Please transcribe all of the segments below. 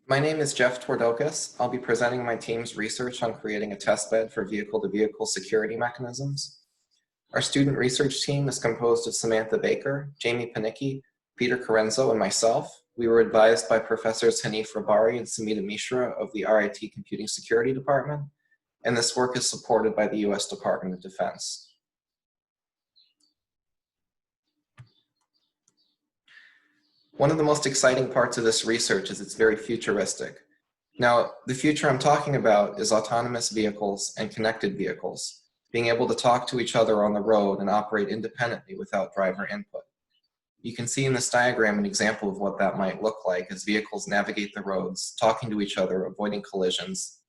My name is Jeff Twardokis. I'll be presenting my team's research on creating a testbed for vehicle-to-vehicle security mechanisms. Our student research team is composed of Samantha Baker, Jamie Panicki, Peter Carenzo, and myself. We were advised by Professors Hanif Rabari and Samita Mishra of the RIT Computing Security Department, and this work is supported by the U.S. Department of Defense. One of the most exciting parts of this research is it's very futuristic. Now, the future I'm talking about is autonomous vehicles and connected vehicles, being able to talk to each other on the road and operate independently without driver input. You can see in this diagram an example of what that might look like as vehicles navigate the roads, talking to each other, avoiding collisions,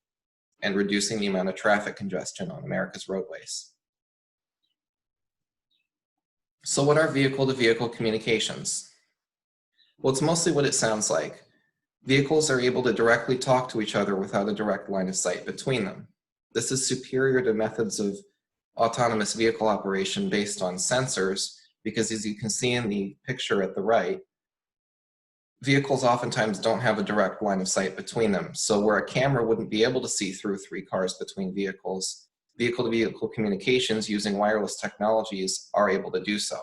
and reducing the amount of traffic congestion on America's roadways. So what are vehicle-to-vehicle communications? Well, it's mostly what it sounds like. Vehicles are able to directly talk to each other without a direct line of sight between them. This is superior to methods of autonomous vehicle operation based on sensors, because as you can see in the picture at the right, vehicles oftentimes don't have a direct line of sight between them. So where a camera wouldn't be able to see through 3 cars between vehicles, vehicle-to-vehicle communications using wireless technologies are able to do so.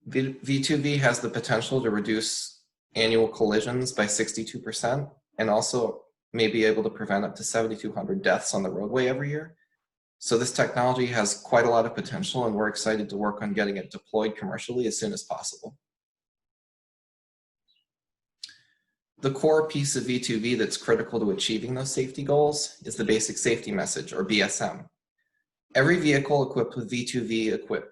V2V has the potential to reduce annual collisions by 62% and also may be able to prevent up to 7,200 deaths on the roadway every year. So this technology has quite a lot of potential, and we're excited to work on getting it deployed commercially as soon as possible. The core piece of V2V that's critical to achieving those safety goals is the basic safety message, or BSM. Every vehicle equipped with V2V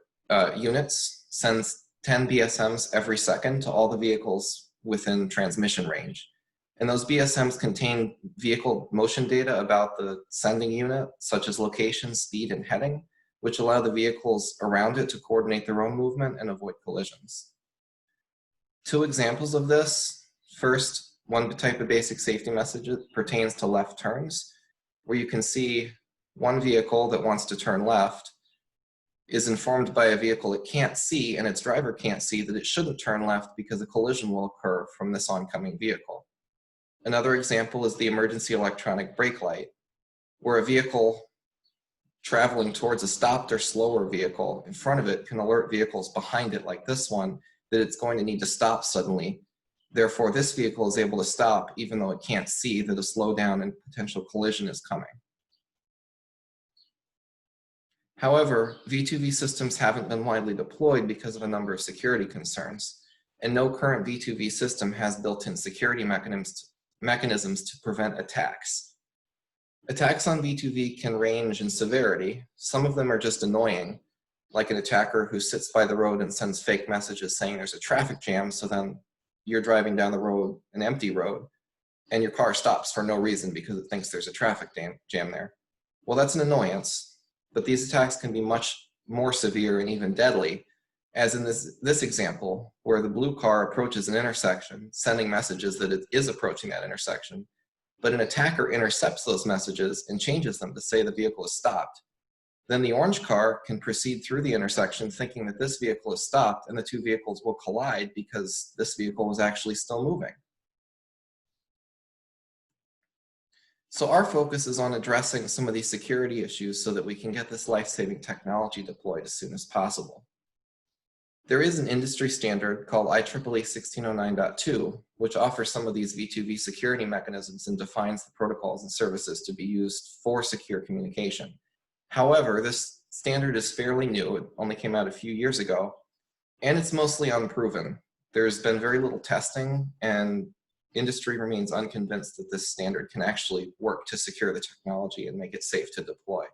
units sends 10 BSMs every second to all the vehicles within transmission range. And those BSMs contain vehicle motion data about the sending unit, such as location, speed, and heading, which allow the vehicles around it to coordinate their own movement and avoid collisions. 2 examples of this. First, one type of basic safety message pertains to left turns, where you can see one vehicle that wants to turn left is informed by a vehicle it can't see, and its driver can't see, that it shouldn't turn left because a collision will occur from this oncoming vehicle. Another example is the emergency electronic brake light, where a vehicle traveling towards a stopped or slower vehicle in front of it can alert vehicles behind it, like this one, that it's going to need to stop suddenly. Therefore, this vehicle is able to stop even though it can't see that a slowdown and potential collision is coming. However, V2V systems haven't been widely deployed because of a number of security concerns, and no current V2V system has built-in security mechanisms to prevent attacks. Attacks on V2V can range in severity. Some of them are just annoying, like an attacker who sits by the road and sends fake messages saying there's a traffic jam, so then you're driving down the road, an empty road, and your car stops for no reason because it thinks there's a traffic jam there. Well, that's an annoyance. But these attacks can be much more severe and even deadly, as in this example, where the blue car approaches an intersection, sending messages that it is approaching that intersection, but an attacker intercepts those messages and changes them to say the vehicle is stopped. Then the orange car can proceed through the intersection thinking that this vehicle is stopped, and the 2 vehicles will collide because this vehicle was actually still moving. So our focus is on addressing some of these security issues so that we can get this life-saving technology deployed as soon as possible. There is an industry standard called IEEE 1609.2, which offers some of these V2V security mechanisms and defines the protocols and services to be used for secure communication. However, this standard is fairly new. It only came out a few years ago, and it's mostly unproven. There's been very little testing, and industry remains unconvinced that this standard can actually work to secure the technology and make it safe to deploy.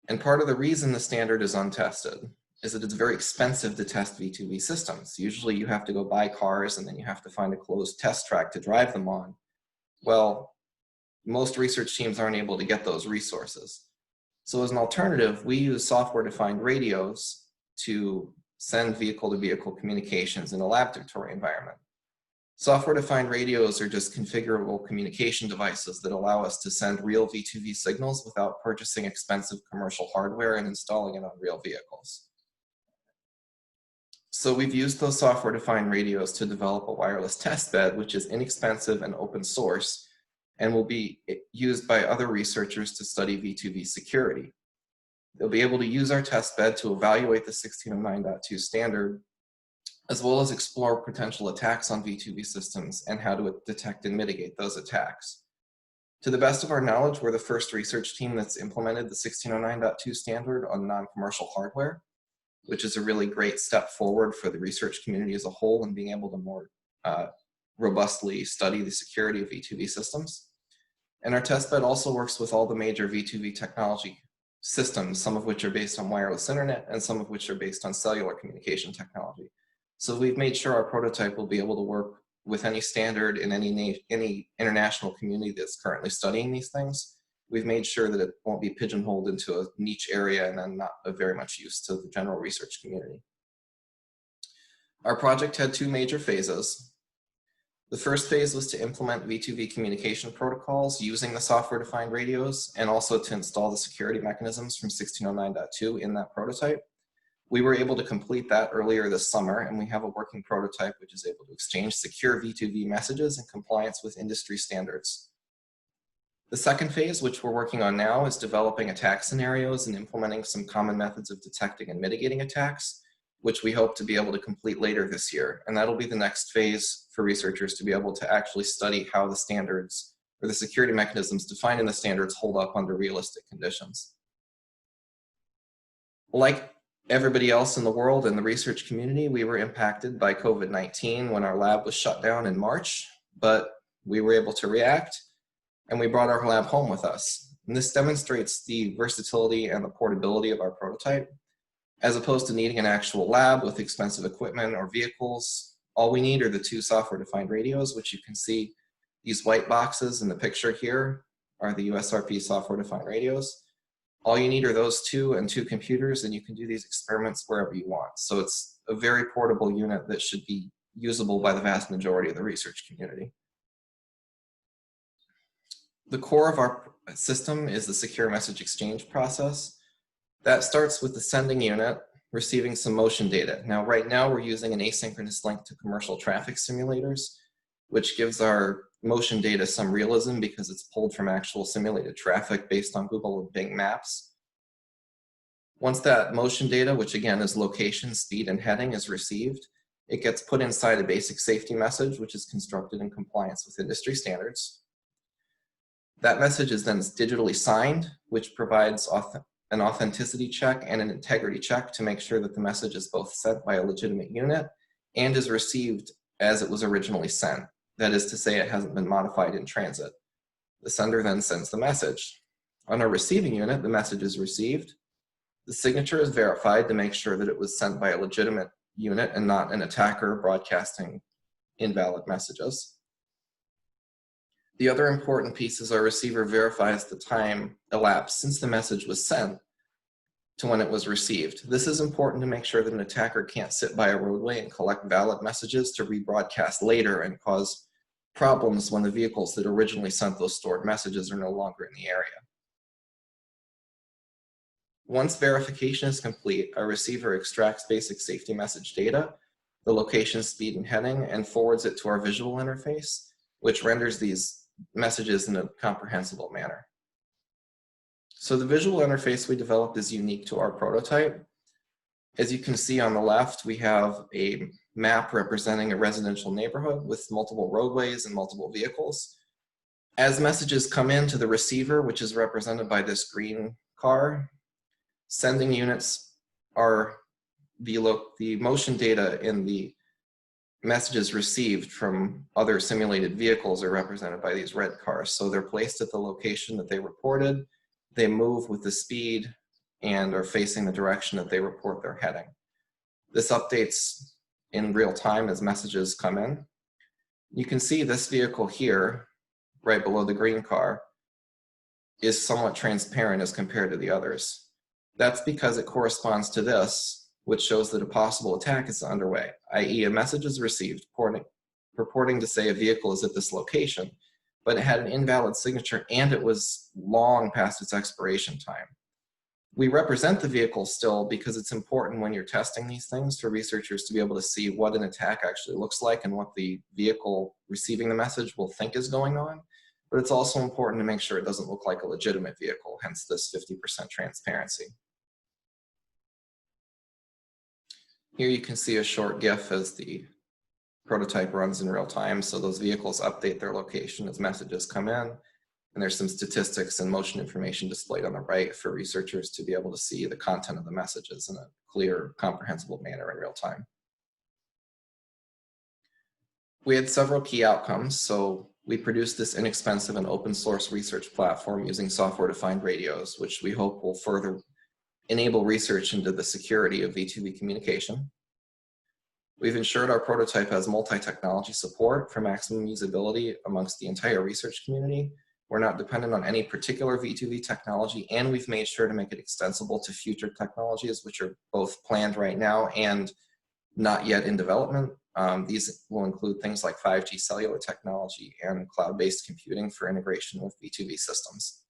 And part of the reason the standard is untested is that it's very expensive to test V2V systems. Usually you have to go buy cars and then you have to find a closed test track to drive them on. Well, most research teams aren't able to get those resources. So as an alternative, we use software-defined radios to send vehicle-to-vehicle communications in a laboratory environment. Software-defined radios are just configurable communication devices that allow us to send real V2V signals without purchasing expensive commercial hardware and installing it on real vehicles. So we've used those software-defined radios to develop a wireless testbed, which is inexpensive and open source, and will be used by other researchers to study V2V security. They'll be able to use our testbed to evaluate the 1609.2 standard, as well as explore potential attacks on V2V systems and how to detect and mitigate those attacks. To the best of our knowledge, we're the first research team that's implemented the 1609.2 standard on non-commercial hardware, which is a really great step forward for the research community as a whole and being able to more robustly study the security of V2V systems. And our testbed also works with all the major V2V technology systems, some of which are based on wireless internet and some of which are based on cellular communication technology. So we've made sure our prototype will be able to work with any standard in any international community that's currently studying these things. We've made sure that it won't be pigeonholed into a niche area and then not very much use to the general research community. Our project had two major phases. The first phase was to implement V2V communication protocols using the software-defined radios and also to install the security mechanisms from 1609.2 in that prototype. We were able to complete that earlier this summer, and we have a working prototype which is able to exchange secure V2V messages in compliance with industry standards. The second phase, which we're working on now, is developing attack scenarios and implementing some common methods of detecting and mitigating attacks, which we hope to be able to complete later this year. And that'll be the next phase for researchers to be able to actually study how the standards or the security mechanisms defined in the standards hold up under realistic conditions. Like everybody else in the world in the research community, we were impacted by COVID-19 when our lab was shut down in March, but we were able to react and we brought our lab home with us. And this demonstrates the versatility and the portability of our prototype. As opposed to needing an actual lab with expensive equipment or vehicles, all we need are the two software-defined radios, which you can see these white boxes in the picture here are the USRP software-defined radios. All you need are those two and two computers, and you can do these experiments wherever you want. So it's a very portable unit that should be usable by the vast majority of the research community. The core of our system is the secure message exchange process. That starts with the sending unit receiving some motion data. Now, right now, we're using an asynchronous link to commercial traffic simulators, which gives our motion data some realism because it's pulled from actual simulated traffic based on Google and Bing Maps. Once that motion data, which again is location, speed, and heading, is received, it gets put inside a basic safety message, which is constructed in compliance with industry standards. That message is then digitally signed, which provides an authenticity check and an integrity check to make sure that the message is both sent by a legitimate unit and is received as it was originally sent. That is to say, it hasn't been modified in transit. The sender then sends the message. On a receiving unit, the message is received. The signature is verified to make sure that it was sent by a legitimate unit and not an attacker broadcasting invalid messages. The other important piece is our receiver verifies the time elapsed since the message was sent to when it was received. This is important to make sure that an attacker can't sit by a roadway and collect valid messages to rebroadcast later and cause problems when the vehicles that originally sent those stored messages are no longer in the area. Once verification is complete, our receiver extracts basic safety message data, the location, speed, and heading, and forwards it to our visual interface, which renders these messages in a comprehensible manner. So the visual interface we developed is unique to our prototype. As you can see on the left, we have a map representing a residential neighborhood with multiple roadways and multiple vehicles. As messages come into the receiver, which is represented by this green car, sending units are the motion data in the messages received from other simulated vehicles are represented by these red cars. So they're placed at the location that they reported, they move with the speed, and are facing the direction that they report they're heading. This updates in real time as messages come in. You can see this vehicle here, right below the green car, is somewhat transparent as compared to the others. That's because it corresponds to this, which shows that a possible attack is underway, i.e. a message is received purporting to say a vehicle is at this location, but it had an invalid signature and it was long past its expiration time. We represent the vehicle still because it's important when you're testing these things for researchers to be able to see what an attack actually looks like and what the vehicle receiving the message will think is going on. But it's also important to make sure it doesn't look like a legitimate vehicle, hence this 50% transparency. Here you can see a short GIF as the prototype runs in real time. So those vehicles update their location as messages come in. And there's some statistics and motion information displayed on the right for researchers to be able to see the content of the messages in a clear, comprehensible manner in real time. We had several key outcomes. So we produced this inexpensive and open source research platform using software-defined radios, which we hope will further enable research into the security of V2V communication. We've ensured our prototype has multi-technology support for maximum usability amongst the entire research community. We're not dependent on any particular V2V technology, and we've made sure to make it extensible to future technologies, which are both planned right now and not yet in development. These will include things like 5G cellular technology and cloud-based computing for integration with V2V systems.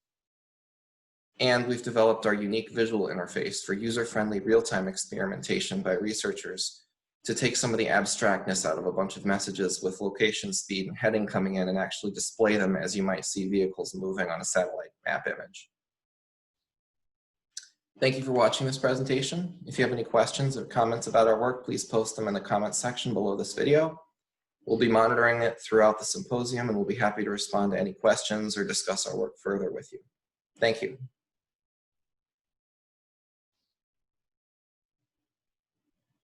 And we've developed our unique visual interface for user-friendly real-time experimentation by researchers to take some of the abstractness out of a bunch of messages with location, speed, and heading coming in and actually display them as you might see vehicles moving on a satellite map image. Thank you for watching this presentation. If you have any questions or comments about our work, please post them in the comments section below this video. We'll be monitoring it throughout the symposium, and we'll be happy to respond to any questions or discuss our work further with you. Thank you.